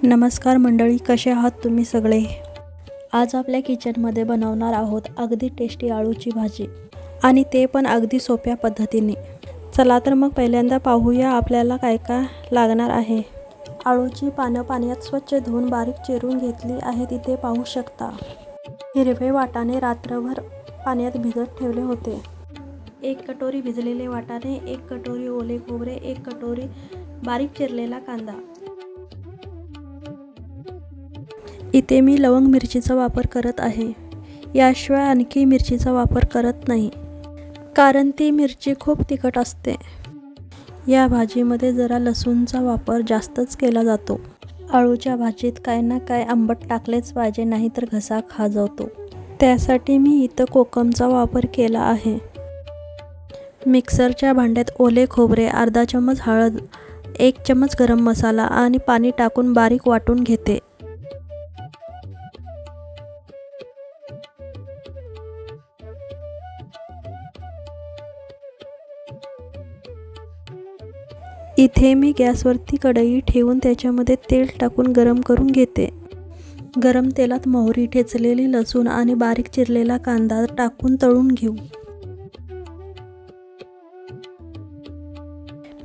नमस्कार मंडळी, कसे आहात तुम्ही सगळे? आज आपल्या किचनमध्ये बनवणार आहोत अगदी टेस्टी आळूची भाजी, आणि ते पण अगदी सोप्या पद्धतीने. चला तर मग पहिल्यांदा पाहूया आपल्याला काय काय लागणार आहे. आळूची पानं पाण्यात स्वच्छ धुवून बारीक चिरून घेतली आहेत. इथे पाहू शकता. हिरवे वाटाणे रात्रभर पाण्यात भिजत ठेवले होते. 1 कटोरी भिजलेले वाटाणे, 1 कटोरी ओले खोबरे, 1 कटोरी बारीक चिरलेला कांदा. इथे मी लवंग मिरचीचा वापर करत आहे. याशिवाय आणखी मिरचीचा वापर करत नाही, कारण ती मिरची खूप तिखट असते. या भाजीमध्ये जरा लसूणचा वापर जास्तच केला जातो. आळूच्या भाजीत काय ना काय आंबट टाकलेच पाहिजे, नाहीतर घसा खाजवतो. त्यासाठी मी इथं कोकमचा वापर केला आहे. मिक्सरच्या भांड्यात ओले खोबरे, अर्धा चमच हळद, 1 चमच गरम मसाला आणि पाणी टाकून बारीक वाटून घेते. इथे मी गॅसवरती कढई ठेवून त्याच्यामध्ये तेल टाकून गरम करून घेते. गरम तेलात मोहरी, ठेचलेली लसूण आणि बारीक चिरलेला कांदा टाकून तळून घेऊ.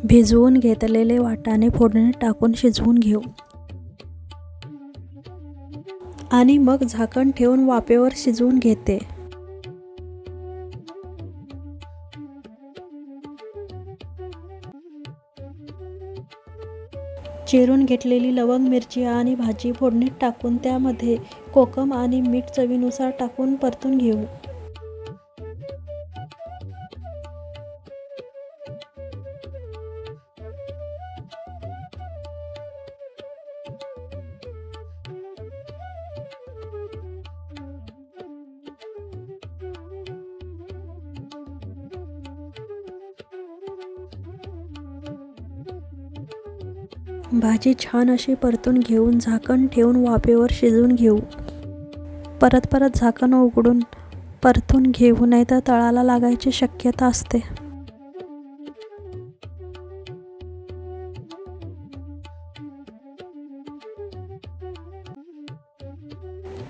भिजवून घेतलेले वाटाणे फोडणीत टाकून शिजवून घेऊ आणि मग झाकण ठेवून वाफेवर शिजवून घेते. चिरून घेतलेली लवंग मिरची आणि भाजी फोडणीत टाकून त्यामध्ये कोकम आणि मीठ चवीनुसार टाकून परतून घेऊ. भाजी छान अशी परतून घेऊन झाकण ठेवून वाफेवर शिजवून घेऊ. परत झाकण उघडून परतून घेऊ, नाहीतर तळाला लागायची शक्यता असते.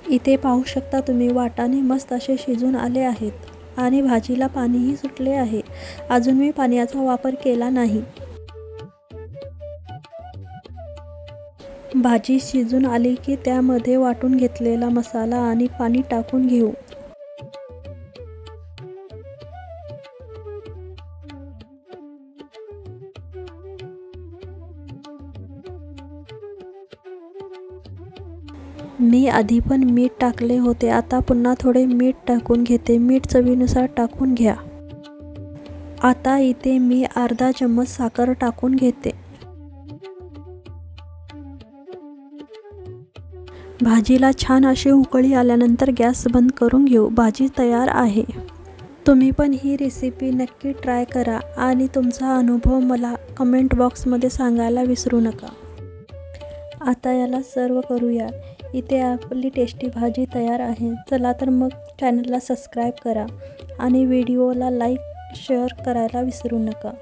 इथे पाहू शकता तुम्ही, वाटाणे मस्त असे शिजून आले आहेत आणि भाजीला पाणीही सुटले आहे. अजून मी पाण्याचा वापर केला नाही. भाजी शिजून आली की त्यामध्ये वाटून घेतलेला मसाला आणि पाणी टाकून घेऊ. मी आधी पण मीठ टाकले होते, आता पुन्हा थोडे मीठ टाकून घेते. मीठ चवीनुसार टाकून घ्या. आता इथे मी अर्धा चमच साखर टाकून घेते. भाजीला छान अशी उकळी आल्यानंतर गॅस बंद करून घेऊ. भाजी तयार आहे. तुम्ही पण ही रेसिपी नक्की ट्राय करा आणि तुमचा अनुभव मला कमेंट बॉक्समध्ये सांगायला विसरू नका. आता याला सर्व करूया. इथे आपली टेस्टी भाजी तयार आहे. चला तर मग चॅनलला सबस्क्राईब करा आणि व्हिडिओला लाईक, शेअर करायला विसरू नका.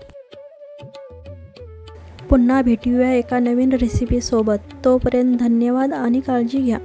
पुन्हा भेटूया एका नवीन रेसिपीसोबत. तोपर्यंत धन्यवाद आणि काळजी घ्या.